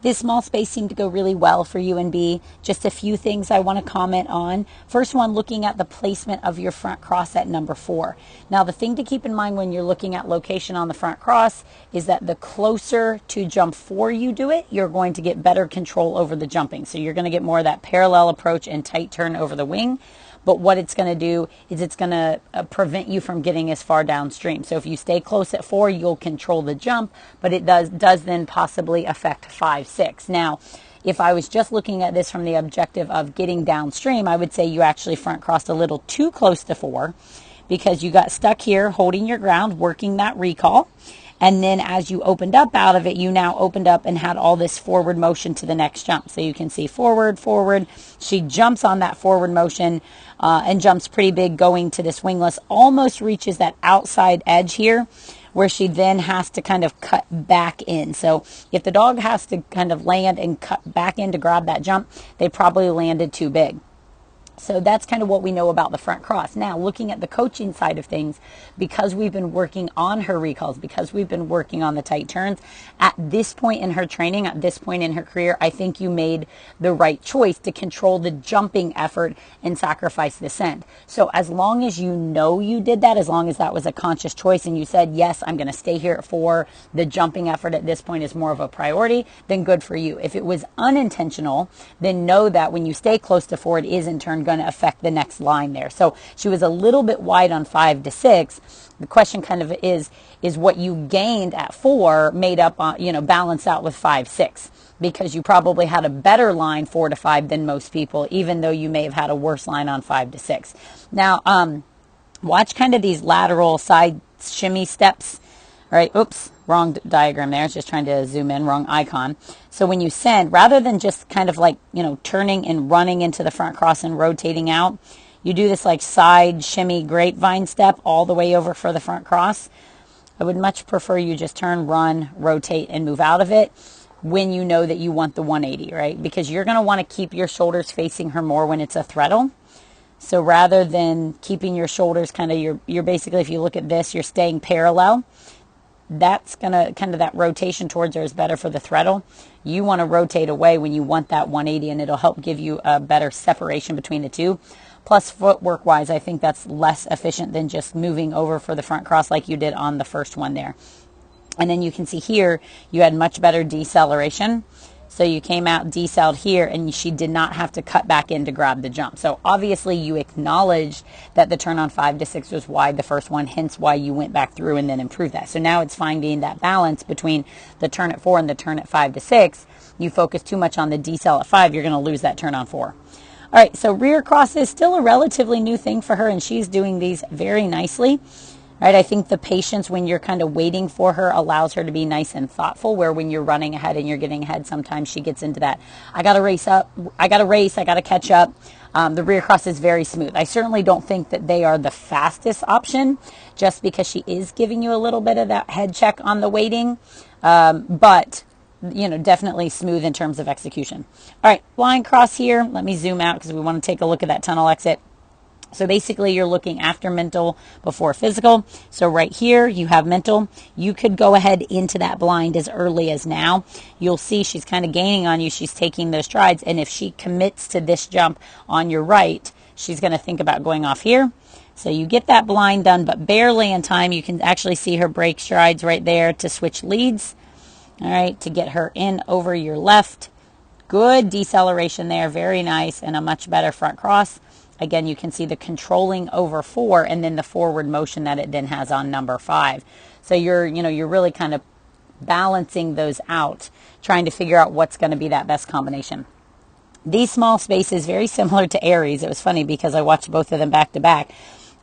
This small space seemed to go really well for you and B. Just a few things I want to comment on. First one, looking at the placement of your front cross at number 4. Now, the thing to keep in mind when you're looking at location on the front cross is that the closer to jump 4 you do it, you're going to get better control over the jumping. So you're going to get more of that parallel approach and tight turn over the wing. But what it's going to do is it's going to prevent you from getting as far downstream. So if you stay close at 4, you'll control the jump, but it does then possibly affect 5, 6. Now, if I was just looking at this from the objective of getting downstream, I would say you actually front crossed a little too close to 4 because you got stuck here holding your ground, working that recall. And then as you opened up out of it, you now opened up and had all this forward motion to the next jump. So you can see forward, forward. She jumps on that forward motion and jumps pretty big going to this wingless, almost reaches that outside edge here where she then has to kind of cut back in. So if the dog has to kind of land and cut back in to grab that jump, they probably landed too big. So that's kind of what we know about the front cross. Now, looking at the coaching side of things, because we've been working on her recalls, because we've been working on the tight turns, at this point in her training, at this point in her career, I think you made the right choice to control the jumping effort and sacrifice the send. So as long as you know you did that, as long as that was a conscious choice and you said, yes, I'm going to stay here for the jumping effort at this point is more of a priority, then good for you. If it was unintentional, then know that when you stay close to 4, it is in turn going to affect the next line there. So she was a little bit wide on 5 to 6. The question kind of is what you gained at 4 made up on, balanced out with 5, 6, because you probably had a better line 4 to 5 than most people, even though you may have had a worse line on 5 to 6. Now, watch kind of these lateral side shimmy steps. All right, oops, wrong diagram there. I was just trying to zoom in, wrong icon. So when you send, rather than just kind of like, turning and running into the front cross and rotating out, you do this like side shimmy grapevine step all the way over for the front cross. I would much prefer you just turn, run, rotate, and move out of it when you know that you want the 180, right? Because you're going to want to keep your shoulders facing her more when it's a threadle. So rather than keeping your shoulders kind of, you're basically, if you look at this, you're staying parallel. That's going to kind of that rotation towards her is better for the threadle. You want to rotate away when you want that 180, and it'll help give you a better separation between the two. Plus, footwork wise, I think that's less efficient than just moving over for the front cross like you did on the first one there. And then you can see here, you had much better deceleration. So you came out, decelled here, and she did not have to cut back in to grab the jump. So obviously you acknowledged that the turn on 5 to 6 was wide, the first one, hence why you went back through and then improved that. So now it's finding that balance between the turn at 4 and the turn at 5 to 6. You focus too much on the decel at 5, you're going to lose that turn on 4. All right, so rear cross is still a relatively new thing for her, and she's doing these very nicely. Right, I think the patience when you're kind of waiting for her allows her to be nice and thoughtful, where when you're running ahead and you're getting ahead, sometimes she gets into that, I got to race up, I got to race, I got to catch up. The rear cross is very smooth. I certainly don't think that they are the fastest option just because she is giving you a little bit of that head check on the waiting, but definitely smooth in terms of execution. All right, line cross here. Let me zoom out because we want to take a look at that tunnel exit. So basically you're looking after mental before physical. So right here you have mental. You could go ahead into that blind as early as now. You'll see she's kind of gaining on you. She's taking those strides. And if she commits to this jump on your right, she's going to think about going off here. So you get that blind done, but barely in time. You can actually see her break strides right there to switch leads. All right, to get her in over your left. Good deceleration there. Very nice, and a much better front cross. Again, you can see the controlling over 4 and then the forward motion that it then has on number 5. So you're really kind of balancing those out, trying to figure out what's going to be that best combination. These small spaces, very similar to Aries. It was funny because I watched both of them back to back,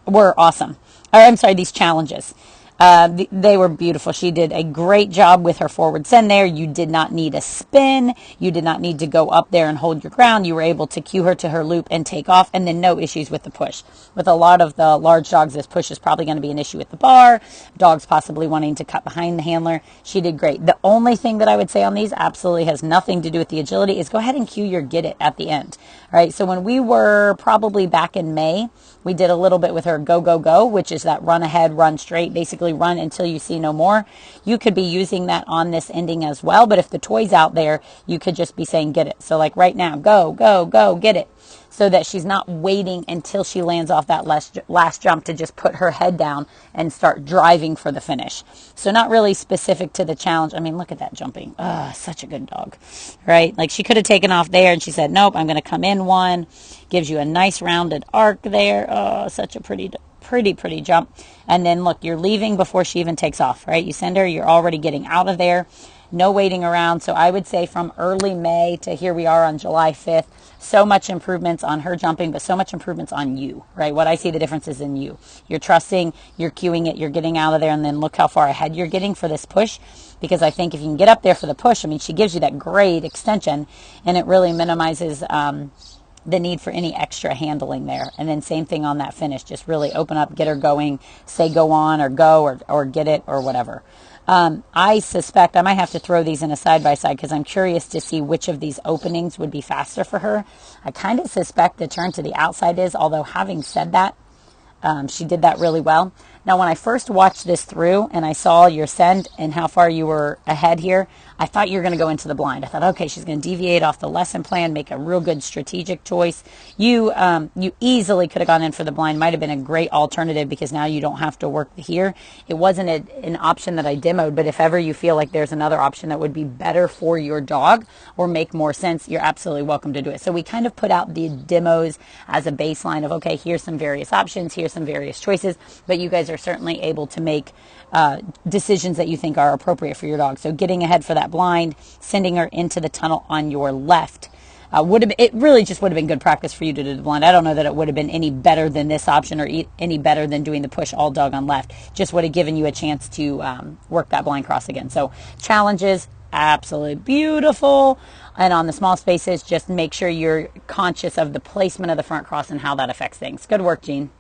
were awesome. Or I'm sorry, these challenges. They were beautiful. She did a great job with her forward send there. You did not need a spin. You did not need to go up there and hold your ground. You were able to cue her to her loop and take off, and then no issues with the push. With a lot of the large dogs, this push is probably going to be an issue with the bar. Dogs possibly wanting to cut behind the handler. She did great. The only thing that I would say on these absolutely has nothing to do with the agility is go ahead and cue your get it at the end. All right, so when we were probably back in May, we did a little bit with her go, go, go, which is that run ahead, run straight. Basically, literally run until you see no more. You could be using that on this ending as well, but if the toy's out there, you could just be saying, get it. So like right now, go, go, go, get it. So that she's not waiting until she lands off that last jump to just put her head down and start driving for the finish. So not really specific to the challenge. I mean, look at that jumping. Such a good dog, right? Like she could have taken off there and she said, nope, I'm going to come in one. Gives you a nice rounded arc there. Oh, such a pretty jump. And then look, you're leaving before she even takes off, right? You send her, you're already getting out of there. No waiting around. So I would say from early May to here we are on July 5th, so much improvements on her jumping, but so much improvements on you, right? What I see the difference is in you. You're trusting, you're cueing it, you're getting out of there, and then look how far ahead you're getting for this push. Because I think if you can get up there for the push, I mean, she gives you that great extension, and it really minimizes the need for any extra handling there. And then same thing on that finish. Just really open up, get her going, say go on or go or get it or whatever. I suspect I might have to throw these in a side-by-side because I'm curious to see which of these openings would be faster for her. I kind of suspect the turn to the outside is, although having said that, she did that really well. Now, when I first watched this through and I saw your send and how far you were ahead here, I thought you were going to go into the blind. I thought, okay, she's going to deviate off the lesson plan, make a real good strategic choice. You easily could have gone in for the blind. Might have been a great alternative because now you don't have to work here. It wasn't an option that I demoed, but if ever you feel like there's another option that would be better for your dog or make more sense, you're absolutely welcome to do it. So we kind of put out the demos as a baseline of, okay, here's some various options, here's some various choices, but you guys are certainly able to make decisions that you think are appropriate for your dog. So getting ahead for that blind, sending her into the tunnel on your left it really just would have been good practice for you to do the blind. I don't know that it would have been any better than this option or any better than doing the push all dog on left. Just would have given you a chance to work that blind cross again. So challenges, absolutely beautiful. And on the small spaces, just make sure you're conscious of the placement of the front cross and how that affects things. Good work, Jean.